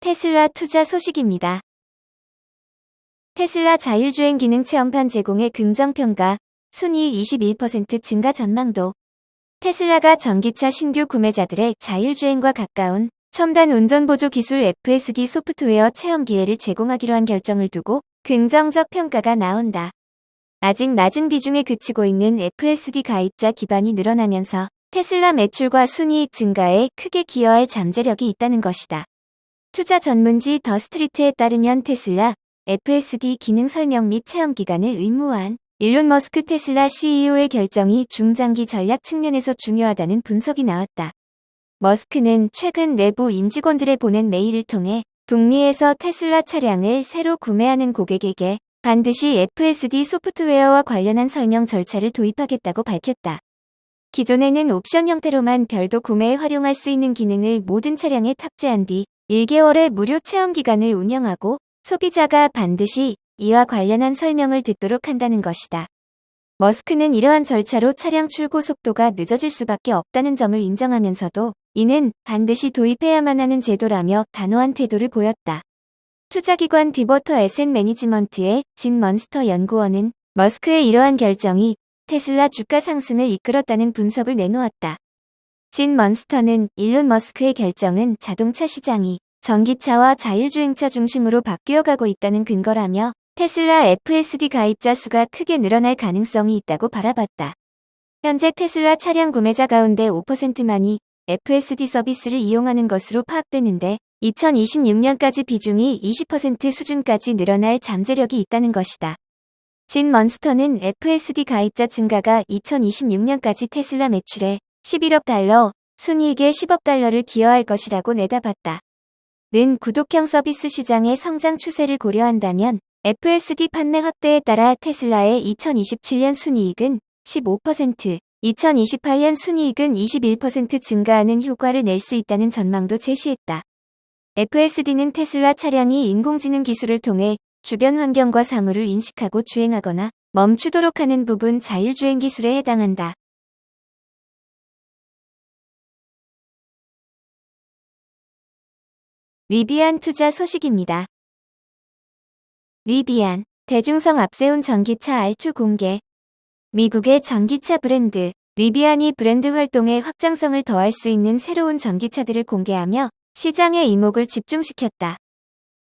테슬라 투자 소식입니다. 테슬라 자율주행 기능 체험판 제공의 긍정평가, 순이익 21% 증가 전망도. 테슬라가 전기차 신규 구매자들의 자율주행과 가까운 첨단 운전보조 기술 FSD 소프트웨어 체험 기회를 제공하기로 한 결정을 두고 긍정적 평가가 나온다. 아직 낮은 비중에 그치고 있는 FSD 가입자 기반이 늘어나면서 테슬라 매출과 순이익 증가에 크게 기여할 잠재력이 있다는 것이다. 투자 전문지 더 스트리트에 따르면 테슬라 FSD 기능 설명 및 체험 기간을 의무화한 일론 머스크 테슬라 CEO의 결정이 중장기 전략 측면에서 중요하다는 분석이 나왔다. 머스크는 최근 내부 임직원들에 보낸 메일을 통해 북미에서 테슬라 차량을 새로 구매하는 고객에게 반드시 FSD 소프트웨어와 관련한 설명 절차를 도입하겠다고 밝혔다. 기존에는 옵션 형태로만 별도 구매에 활용할 수 있는 기능을 모든 차량에 탑재한 뒤 1개월의 무료 체험 기간을 운영하고 소비자가 반드시 이와 관련한 설명을 듣도록 한다는 것이다. 머스크는 이러한 절차로 차량 출고 속도가 늦어질 수밖에 없다는 점을 인정하면서도 이는 반드시 도입해야만 하는 제도라며 단호한 태도를 보였다. 투자기관 디버터 에셋 매니지먼트의 진 먼스터 연구원은 머스크의 이러한 결정이 테슬라 주가 상승을 이끌었다는 분석을 내놓았다. 진 먼스터는 일론 머스크의 결정은 자동차 시장이 전기차와 자율주행차 중심으로 바뀌어가고 있다는 근거라며 테슬라 FSD 가입자 수가 크게 늘어날 가능성이 있다고 바라봤다. 현재 테슬라 차량 구매자 가운데 5%만이 FSD 서비스를 이용하는 것으로 파악되는데 2026년까지 비중이 20% 수준까지 늘어날 잠재력이 있다는 것이다. 진 먼스터는 FSD 가입자 증가가 2026년까지 테슬라 매출에 11억 달러, 순이익에 10억 달러를 기여할 것이라고 내다봤다. 는 구독형 서비스 시장의 성장 추세를 고려한다면 FSD 판매 확대에 따라 테슬라의 2027년 순이익은 15%, 2028년 순이익은 21% 증가하는 효과를 낼 수 있다는 전망도 제시했다. FSD는 테슬라 차량이 인공지능 기술을 통해 주변 환경과 사물을 인식하고 주행하거나 멈추도록 하는 부분 자율주행 기술에 해당한다. 리비안 투자 소식입니다. 리비안, 대중성 앞세운 전기차 R2 공개. 미국의 전기차 브랜드, 리비안이 브랜드 활동에 확장성을 더할 수 있는 새로운 전기차들을 공개하며 시장의 이목을 집중시켰다.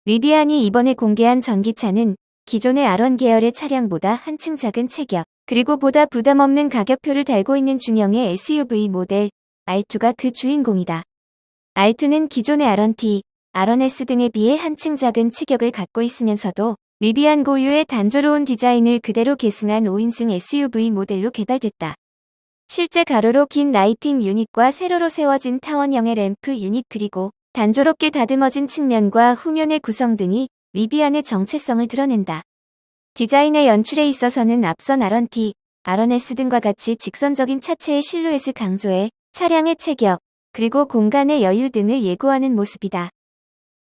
리비안이 이번에 공개한 전기차는 기존의 R1 계열의 차량보다 한층 작은 체격, 그리고 보다 부담 없는 가격표를 달고 있는 중형의 SUV 모델 R2가 그 주인공이다. R2는 기존의 R1T, R1S 등에 비해 한층 작은 체격을 갖고 있으면서도 리비안 고유의 단조로운 디자인을 그대로 계승한 5인승 SUV 모델로 개발됐다. 실제 가로로 긴 라이팅 유닛과 세로로 세워진 타원형의 램프 유닛 그리고 단조롭게 다듬어진 측면과 후면의 구성 등이 리비안의 정체성을 드러낸다. 디자인의 연출에 있어서는 앞선 R1T, R1S 등과 같이 직선적인 차체의 실루엣을 강조해 차량의 체격, 그리고 공간의 여유 등을 예고하는 모습이다.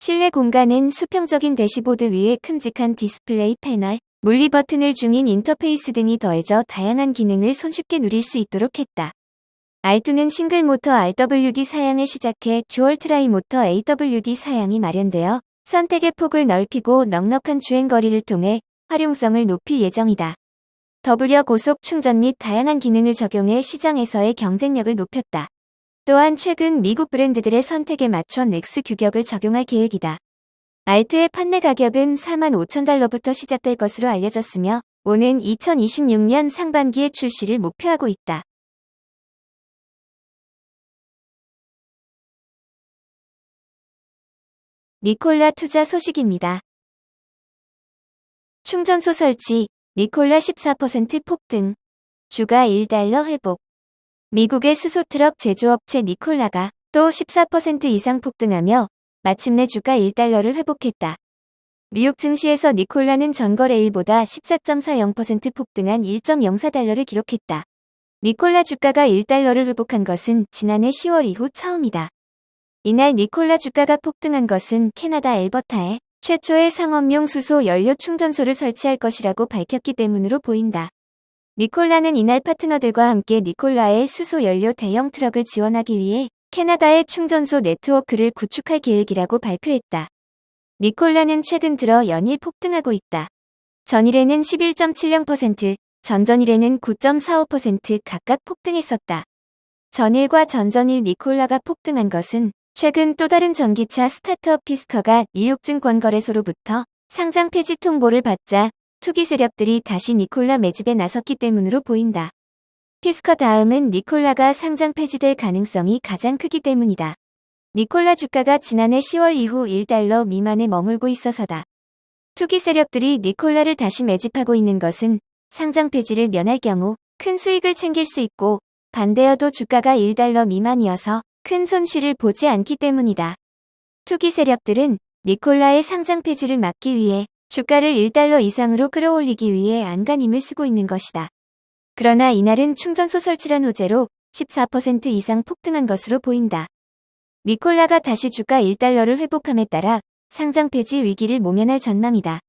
실내 공간은 수평적인 대시보드 위에 큼직한 디스플레이 패널, 물리 버튼을 중인 인터페이스 등이 더해져 다양한 기능을 손쉽게 누릴 수 있도록 했다. R2는 싱글 모터 RWD 사양을 시작해 듀얼 트라이 모터 AWD 사양이 마련되어 선택의 폭을 넓히고 넉넉한 주행거리를 통해 활용성을 높일 예정이다. 더불어 고속 충전 및 다양한 기능을 적용해 시장에서의 경쟁력을 높였다. 또한 최근 미국 브랜드들의 선택에 맞춰 넥스 규격을 적용할 계획이다. R2의 판매 가격은 45,000달러부터 시작될 것으로 알려졌으며 오는 2026년 상반기에 출시를 목표하고 있다. 니콜라 투자 소식입니다. 충전소 설치, 니콜라 14% 폭등, 주가 1달러 회복. 미국의 수소트럭 제조업체 니콜라가 또 14% 이상 폭등하며 마침내 주가 1달러를 회복했다. 뉴욕 증시에서 니콜라는 전거래일보다 14.40% 폭등한 1.04달러를 기록했다. 니콜라 주가가 1달러를 회복한 것은 지난해 10월 이후 처음이다. 이날 니콜라 주가가 폭등한 것은 캐나다 엘버타에 최초의 상업용 수소 연료 충전소를 설치할 것이라고 밝혔기 때문으로 보인다. 니콜라는 이날 파트너들과 함께 니콜라의 수소 연료 대형 트럭을 지원하기 위해 캐나다의 충전소 네트워크를 구축할 계획이라고 발표했다. 니콜라는 최근 들어 연일 폭등하고 있다. 전일에는 11.70%, 전전일에는 9.45% 각각 폭등했었다. 전일과 전전일 니콜라가 폭등한 것은 최근 또 다른 전기차 스타트업 피스커가 뉴욕증권거래소로부터 상장 폐지 통보를 받자 투기 세력들이 다시 니콜라 매집에 나섰기 때문으로 보인다. 피스커 다음은 니콜라가 상장 폐지될 가능성이 가장 크기 때문이다. 니콜라 주가가 지난해 10월 이후 1달러 미만에 머물고 있어서다. 투기 세력들이 니콜라를 다시 매집하고 있는 것은 상장 폐지를 면할 경우 큰 수익을 챙길 수 있고 반대여도 주가가 1달러 미만이어서 큰 손실을 보지 않기 때문이다. 투기 세력들은 니콜라의 상장 폐지를 막기 위해 주가를 1달러 이상으로 끌어올리기 위해 안간힘을 쓰고 있는 것이다. 그러나 이날은 충전소 설치란 호재로 14% 이상 폭등한 것으로 보인다. 니콜라가 다시 주가 1달러를 회복함에 따라 상장 폐지 위기를 모면할 전망이다.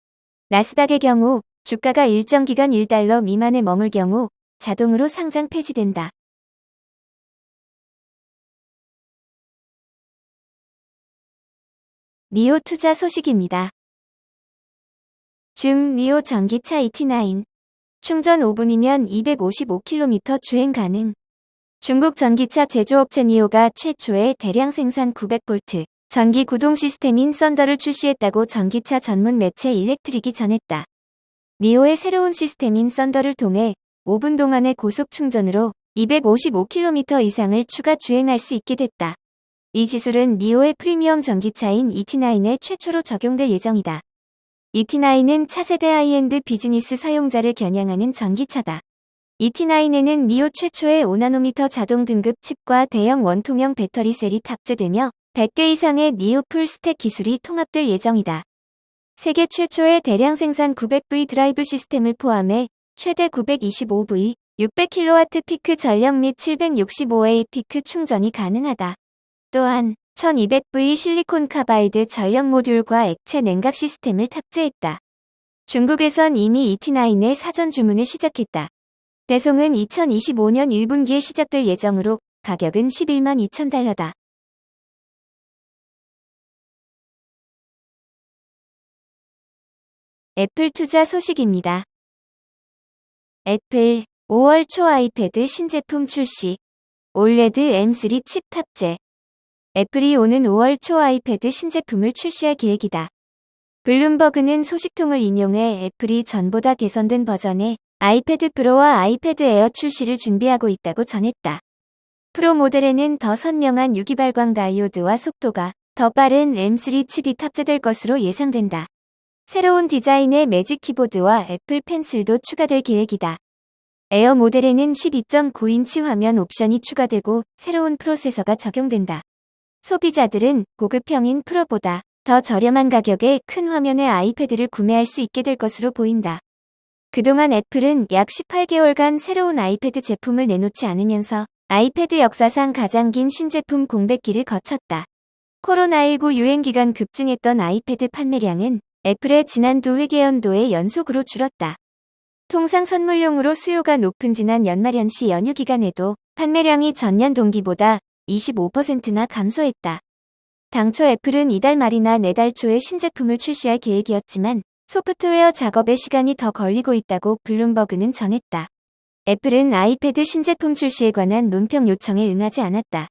나스닥의 경우 주가가 일정 기간 1달러 미만에 머물 경우 자동으로 상장 폐지된다. 니오 투자 소식입니다. 줌 니오 전기차 ET9. 충전 5분이면 255km 주행 가능. 중국 전기차 제조업체 니오가 최초의 대량 생산 900V 전기 구동 시스템인 썬더를 출시했다고 전기차 전문 매체 일렉트릭이 전했다. 니오의 새로운 시스템인 썬더를 통해 5분 동안의 고속 충전으로 255km 이상을 추가 주행할 수 있게 됐다. 이 기술은 니오의 프리미엄 전기차인 ET9에 최초로 적용될 예정이다. ET9은 차세대 하이엔드 비즈니스 사용자를 겨냥하는 전기차다. ET9에는 니오 최초의 5나노미터 자동 등급 칩과 대형 원통형 배터리 셀이 탑재되며 100개 이상의 니오 풀스택 기술이 통합될 예정이다. 세계 최초의 대량 생산 900V 드라이브 시스템을 포함해 최대 925V, 600kW 피크 전력 및 765A 피크 충전이 가능하다. 또한 1200V 실리콘 카바이드 전력 모듈과 액체 냉각 시스템을 탑재했다. 중국에선 이미 ET9의 사전 주문을 시작했다. 배송은 2025년 1분기에 시작될 예정으로 가격은 11만 2천 달러다. 애플 투자 소식입니다. 애플 5월 초 아이패드 신제품 출시. 올레드 M3 칩 탑재. 애플이 오는 5월 초 아이패드 신제품을 출시할 계획이다. 블룸버그는 소식통을 인용해 애플이 전보다 개선된 버전의 아이패드 프로와 아이패드 에어 출시를 준비하고 있다고 전했다. 프로 모델에는 더 선명한 유기 발광 다이오드와 속도가 더 빠른 M3 칩이 탑재될 것으로 예상된다. 새로운 디자인의 매직 키보드와 애플 펜슬도 추가될 계획이다. 에어 모델에는 12.9인치 화면 옵션이 추가되고 새로운 프로세서가 적용된다. 소비자들은 고급형인 프로보다 더 저렴한 가격에 큰 화면의 아이패드를 구매할 수 있게 될 것으로 보인다. 그동안 애플은 약 18개월간 새로운 아이패드 제품을 내놓지 않으면서 아이패드 역사상 가장 긴 신제품 공백기를 거쳤다. 코로나19 유행 기간 급증했던 아이패드 판매량은 애플의 지난 두 회계연도에 연속으로 줄었다. 통상 선물용으로 수요가 높은 지난 연말연시 연휴 기간에도 판매량이 전년 동기보다 25%나 감소했다. 당초 애플은 이달 말이나 내달 초에 신제품을 출시할 계획이었지만 소프트웨어 작업에 시간이 더 걸리고 있다고 블룸버그는 전했다. 애플은 아이패드 신제품 출시에 관한 논평 요청에 응하지 않았다.